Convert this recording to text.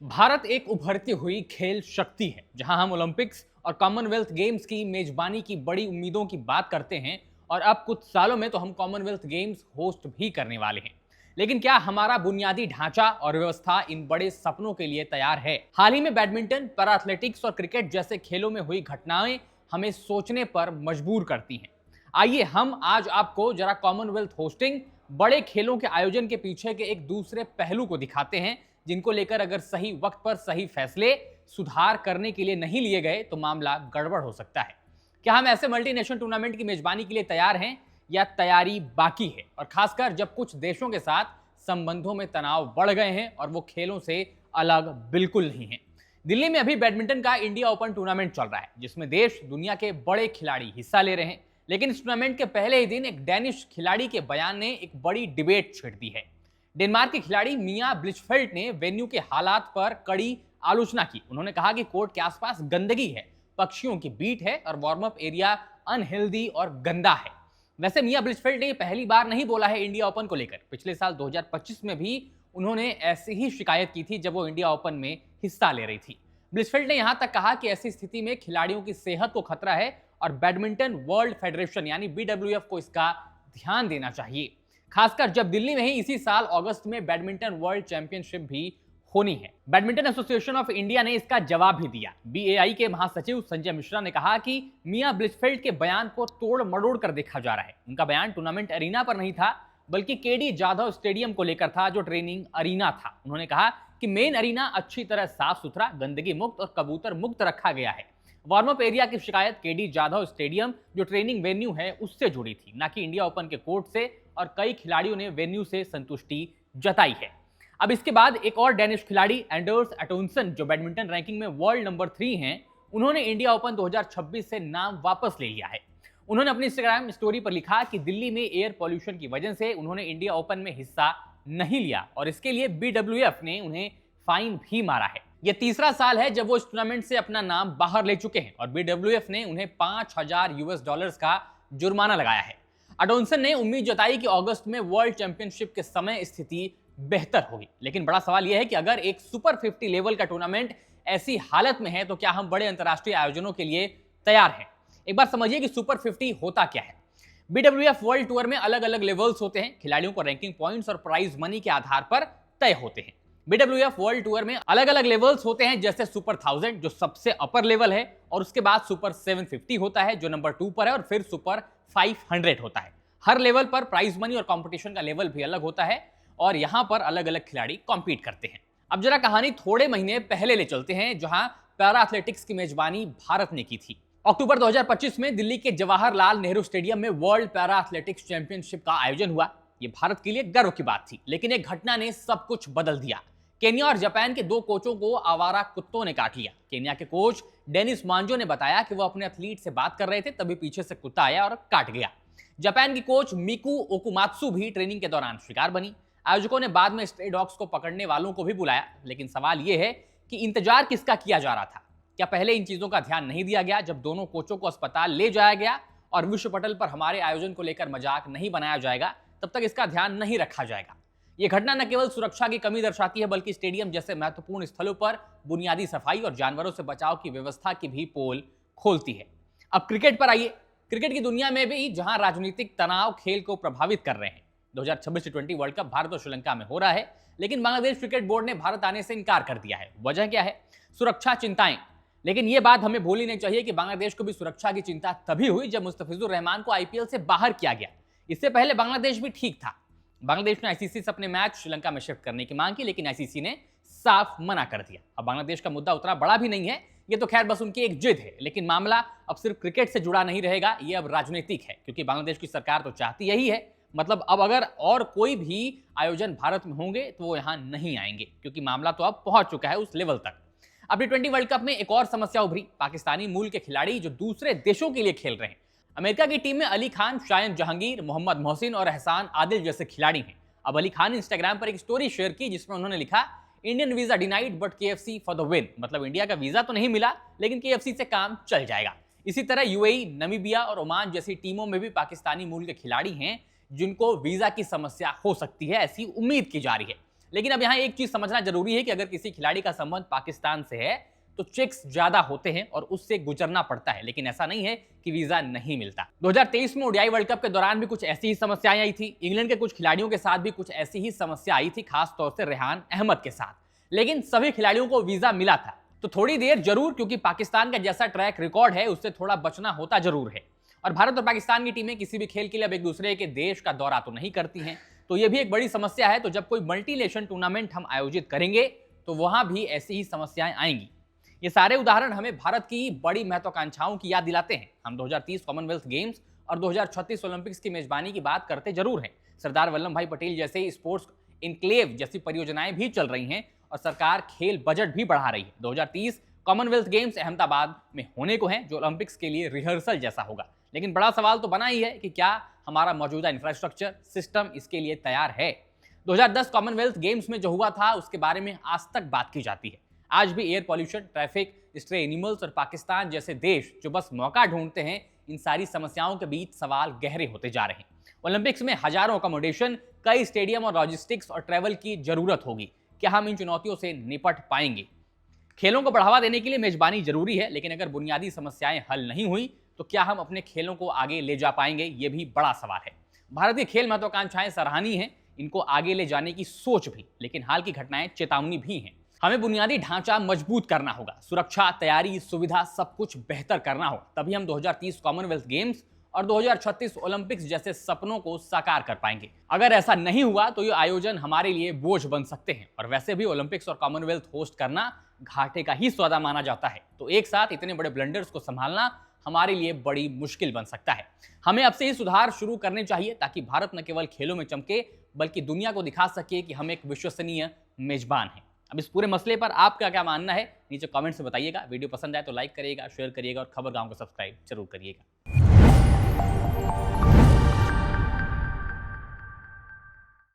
भारत एक उभरती हुई खेल शक्ति है, जहां हम ओलंपिक्स और कॉमनवेल्थ गेम्स की मेजबानी की बड़ी उम्मीदों की बात करते हैं और अब कुछ सालों में तो हम कॉमनवेल्थ गेम्स होस्ट भी करने वाले हैं। लेकिन क्या हमारा बुनियादी ढांचा और व्यवस्था इन बड़े सपनों के लिए तैयार है? हाल ही में बैडमिंटन, पैरा एथलेटिक्स और क्रिकेट जैसे खेलों में हुई घटनाएं हमें सोचने पर मजबूर करती हैं। आइए हम आज आपको जरा कॉमनवेल्थ होस्टिंग, बड़े खेलों के आयोजन के पीछे के एक दूसरे पहलू को दिखाते हैं, जिनको लेकर अगर सही वक्त पर सही फैसले सुधार करने के लिए नहीं लिए गए तो मामला गड़बड़ हो सकता है। क्या हम ऐसे मल्टीनेशनल टूर्नामेंट की मेजबानी के लिए तैयार हैं या तैयारी बाकी है? और खासकर जब कुछ देशों के साथ संबंधों में तनाव बढ़ गए हैं और वो खेलों से अलग बिल्कुल नहीं है। दिल्ली में अभी बैडमिंटन का इंडिया ओपन टूर्नामेंट चल रहा है, जिसमें देश दुनिया के बड़े खिलाड़ी हिस्सा ले रहे हैं। लेकिन इस टूर्नामेंट के पहले ही दिन एक डेनिश खिलाड़ी के बयान ने एक बड़ी डिबेट छेड़ दी है। डेनमार्क के खिलाड़ी मिया ब्लिचफेल्ट ने वेन्यू के हालात पर कड़ी आलोचना की। उन्होंने कहा कि कोर्ट के आसपास गंदगी है, पक्षियों की बीट है और वार्म अप एरिया अनहेल्दी और गंदा है। वैसे मिया ब्लिचफेल्ट ने पहली बार नहीं बोला है इंडिया ओपन को लेकर। पिछले साल 2025 में भी उन्होंने ऐसी ही शिकायत की थी जब वो इंडिया ओपन में हिस्सा ले रही थी। ब्लिचफेल्ट ने यहां तक कहा कि ऐसी स्थिति में खिलाड़ियों की सेहत को खतरा है और बैडमिंटन वर्ल्ड फेडरेशन यानी बीडब्ल्यूएफ को इसका ध्यान देना चाहिए, खासकर जब दिल्ली में ही इसी साल अगस्त में बैडमिंटन वर्ल्ड चैंपियनशिप भी होनी है। बैडमिंटन एसोसिएशन ऑफ इंडिया ने इसका जवाब भी दिया। बीएआई के महासचिव संजय मिश्रा ने कहा कि मिया ब्लिचफेल्ड के बयान को तोड़ मरोड़ कर देखा जा रहा है। उनका बयान टूर्नामेंट अरीना पर नहीं था, बल्कि केडी जाधव स्टेडियम को लेकर था, जो ट्रेनिंग अरीना था। उन्होंने कहा कि मेन अरीना अच्छी तरह साफ सुथरा, गंदगी मुक्त और कबूतर मुक्त रखा गया है। वार्म अप एरिया की शिकायत केडी जाधव स्टेडियम, जो ट्रेनिंग वेन्यू है, उससे जुड़ी थी, ना कि इंडिया ओपन के कोर्ट से। और कई खिलाड़ियों ने वेन्यू से संतुष्टि जताई है। अब इसके बाद एक और डेनिश खिलाड़ी एंडर्स एटोनसन, जो बैडमिंटन रैंकिंग में वर्ल्ड नंबर 3 हैं, उन्होंने इंडिया ओपन 2026 से नाम वापस ले लिया है। उन्होंने अपनी इंस्टाग्राम स्टोरी पर लिखा कि दिल्ली में एयर पॉल्यूशन की वजह से उन्होंने इंडिया ओपन में हिस्सा नहीं लिया और इसके लिए बीडब्ल्यूएफ ने उन्हें फाइन भी मारा है। यह तीसरा साल है जब वो इस टूर्नामेंट से अपना नाम बाहर ले चुके हैं और बीडब्ल्यूएफ ने उन्हें $5000 का जुर्माना लगाया है। एटोनसन ने उम्मीद जताई कि अगस्त में वर्ल्ड चैंपियनशिप के समय स्थिति बेहतर होगी। लेकिन बड़ा सवाल यह है कि अगर एक सुपर 50 लेवल का टूर्नामेंट ऐसी हालत में है तो क्या हम बड़े अंतर्राष्ट्रीय आयोजनों के लिए तैयार हैं? एक बार समझिए कि सुपर 50 होता क्या है। बीडब्ल्यूएफ वर्ल्ड टूर में अलग अलग लेवल्स होते हैं। खिलाड़ियों को रैंकिंग पॉइंट्स और प्राइज मनी के आधार पर तय होते हैं। बीडब्ल्यूएफ वर्ल्ड टूर में अलग अलग लेवल्स होते हैं, जैसे सुपर 1000 जो सबसे अपर लेवल है, और उसके बाद सुपर 750 होता है जो नंबर 2 पर है, और फिर सुपर 500 होता है। हर लेवल पर प्राइज मनी और कंपटीशन का लेवल भी अलग होता है और यहां पर अलग अलग खिलाड़ी कॉम्पीट करते हैं। अब जरा कहानी थोड़े महीने पहले ले चलते हैं, जहां पैरा एथलेटिक्स की मेजबानी भारत ने की थी। अक्टूबर 2025 में दिल्ली के जवाहरलाल नेहरू स्टेडियम में वर्ल्ड पैरा एथलेटिक्स चैंपियनशिप का आयोजन हुआ। यह भारत के लिए गर्व की बात थी, लेकिन एक घटना ने सब कुछ बदल दिया। केन्या और जापान के 2 कोचों को आवारा कुत्तों ने काट लिया। केन्या के कोच डेनिस मांजो ने बताया कि वो अपने एथलीट से बात कर रहे थे, तभी पीछे से कुत्ता आया और काट गया। जापान की कोच मिकू ओकुमात्सु भी ट्रेनिंग के दौरान शिकार बनी। आयोजकों ने बाद में स्ट्रे डॉग्स को पकड़ने वालों को भी बुलाया, लेकिन सवाल यह है कि इंतजार किसका किया जा रहा था? क्या पहले इन चीजों का ध्यान नहीं दिया गया? जब दोनों कोचों को अस्पताल ले जाया गया और विश्व पटल पर हमारे आयोजन को लेकर मजाक नहीं बनाया जाएगा, तब तक इसका ध्यान नहीं रखा जाएगा। यह घटना न केवल सुरक्षा की कमी दर्शाती है, बल्कि स्टेडियम जैसे महत्वपूर्ण स्थलों पर बुनियादी सफाई और जानवरों से बचाव की व्यवस्था की भी पोल खोलती है। अब क्रिकेट पर आइए। क्रिकेट की दुनिया में भी जहां राजनीतिक तनाव खेल को प्रभावित कर रहे हैं, 2026 T20 वर्ल्ड कप भारत और श्रीलंका में हो रहा है, लेकिन बांग्लादेश क्रिकेट बोर्ड ने भारत आने से इनकार कर दिया है। वजह क्या है? सुरक्षा चिंताएं। लेकिन यह बात हमें भूलनी नहीं चाहिए कि बांग्लादेश को भी सुरक्षा की चिंता तभी हुई जब मुस्तफिजुर रहमान को आईपीएल से बाहर किया गया। इससे पहले बांग्लादेश भी ठीक था। बांग्लादेश ने आईसीसी से अपने मैच श्रीलंका में शिफ्ट करने की मांग की, लेकिन आईसीसी ने साफ मना कर दिया। अब बांग्लादेश का मुद्दा उतना बड़ा भी नहीं है, ये तो खैर बस उनकी एक जिद है। लेकिन मामला अब सिर्फ क्रिकेट से जुड़ा नहीं रहेगा, ये अब राजनीतिक है, क्योंकि बांग्लादेश की सरकार तो चाहती यही है। मतलब अब अगर और कोई भी आयोजन भारत में होंगे तो वो यहां नहीं आएंगे, क्योंकि मामला तो अब पहुंच चुका है उस लेवल तक। अब T20 वर्ल्ड कप में एक और समस्या उभरी। पाकिस्तानी मूल के खिलाड़ी जो दूसरे देशों के लिए खेल रहे हैं। अमेरिका की टीम में अली खान, शायन जहांगीर, मोहम्मद मोहसिन और एहसान आदिल जैसे खिलाड़ी हैं। अब अली खान ने इंस्टाग्राम पर एक स्टोरी शेयर की, जिसमें उन्होंने लिखा, Indian visa denied but KFC for the win. मतलब इंडिया का वीजा तो नहीं मिला, लेकिन KFC से काम चल जाएगा। इसी तरह यूएई, नमीबिया और ओमान जैसी टीमों में भी पाकिस्तानी मूल के खिलाड़ी हैं जिनको वीजा की समस्या हो सकती है, ऐसी उम्मीद की जा रही है। लेकिन अब यहाँ एक चीज समझना जरूरी है कि अगर किसी खिलाड़ी का संबंध पाकिस्तान से है तो चेक्स ज्यादा होते हैं और उससे गुजरना पड़ता है, लेकिन ऐसा नहीं है कि वीजा नहीं मिलता। 2023 में ओडीआई वर्ल्ड कप के दौरान भी कुछ ऐसी ही समस्याएं आई थी। इंग्लैंड के कुछ खिलाड़ियों के साथ भी कुछ ऐसी ही समस्या आई थी, खास तौर से रेहान अहमद के साथ, लेकिन सभी खिलाड़ियों को वीजा मिला था। तो थोड़ी देर जरूर, क्योंकि पाकिस्तान का जैसा ट्रैक रिकॉर्ड है उससे थोड़ा बचना होता जरूर है। और भारत और पाकिस्तान की टीमें किसी भी खेल के लिए अब एक दूसरे के देश का दौरा तो नहीं करती हैं, तो यह भी एक बड़ी समस्या है। तो जब कोई मल्टीनेशन टूर्नामेंट हम आयोजित करेंगे तो वहां भी ऐसी ही समस्याएं आएंगी। ये सारे उदाहरण हमें भारत की बड़ी महत्वाकांक्षाओं की याद दिलाते हैं। हम 2030 कॉमनवेल्थ गेम्स और 2036 ओलंपिक्स की मेजबानी की बात करते जरूर हैं। सरदार वल्लभ भाई पटेल जैसे स्पोर्ट्स इनक्लेव जैसी परियोजनाएं भी चल रही हैं और सरकार खेल बजट भी बढ़ा रही है। 2030 कॉमनवेल्थ गेम्स अहमदाबाद में होने को हैं, जो ओलंपिक्स के लिए रिहर्सल जैसा होगा। लेकिन बड़ा सवाल तो बना ही है कि क्या हमारा मौजूदा इंफ्रास्ट्रक्चर सिस्टम इसके लिए तैयार है। 2010 कॉमनवेल्थ गेम्स में जो हुआ था उसके बारे में आज तक बात की जाती है। आज भी air pollution, traffic, stray animals और पाकिस्तान जैसे देश जो बस मौका ढूंढते हैं, इन सारी समस्याओं के बीच सवाल गहरे होते जा रहे हैं। ओलंपिक्स में हजारों अकोमोडेशन, कई स्टेडियम और लॉजिस्टिक्स और ट्रैवल की जरूरत होगी। क्या हम इन चुनौतियों से निपट पाएंगे? खेलों को बढ़ावा देने के लिए मेजबानी जरूरी है, लेकिन अगर बुनियादी समस्याएं हल नहीं हुई तो क्या हम अपने खेलों को आगे ले जा पाएंगे? ये भी बड़ा सवाल है। भारत की खेल महत्वाकांक्षाएं सराहनीय हैं, इनको आगे ले जाने की सोच भी, लेकिन हाल की घटनाएं चेतावनी भी हैं। हमें बुनियादी ढांचा मजबूत करना होगा, सुरक्षा, तैयारी, सुविधा सब कुछ बेहतर करना होगा, तभी हम 2030 कॉमनवेल्थ गेम्स और 2036 ओलंपिक्स जैसे सपनों को साकार कर पाएंगे। अगर ऐसा नहीं हुआ तो ये आयोजन हमारे लिए बोझ बन सकते हैं, और वैसे भी ओलंपिक्स और कॉमनवेल्थ होस्ट करना घाटे का ही सौदा माना जाता है। तो एक साथ इतने बड़े ब्लंडर्स को संभालना हमारे लिए बड़ी मुश्किल बन सकता है। हमें अब से ही सुधार शुरू करने चाहिए ताकि भारत न केवल खेलों में चमके बल्कि दुनिया को दिखा सके कि हम एक विश्वसनीय मेजबान हैं। अब इस पूरे मसले पर आपका क्या मानना है, नीचे कमेंट से बताइएगा। वीडियो पसंद आए तो लाइक करिएगा, शेयर करिएगा और खबर गांव को सब्सक्राइब जरूर करिएगा।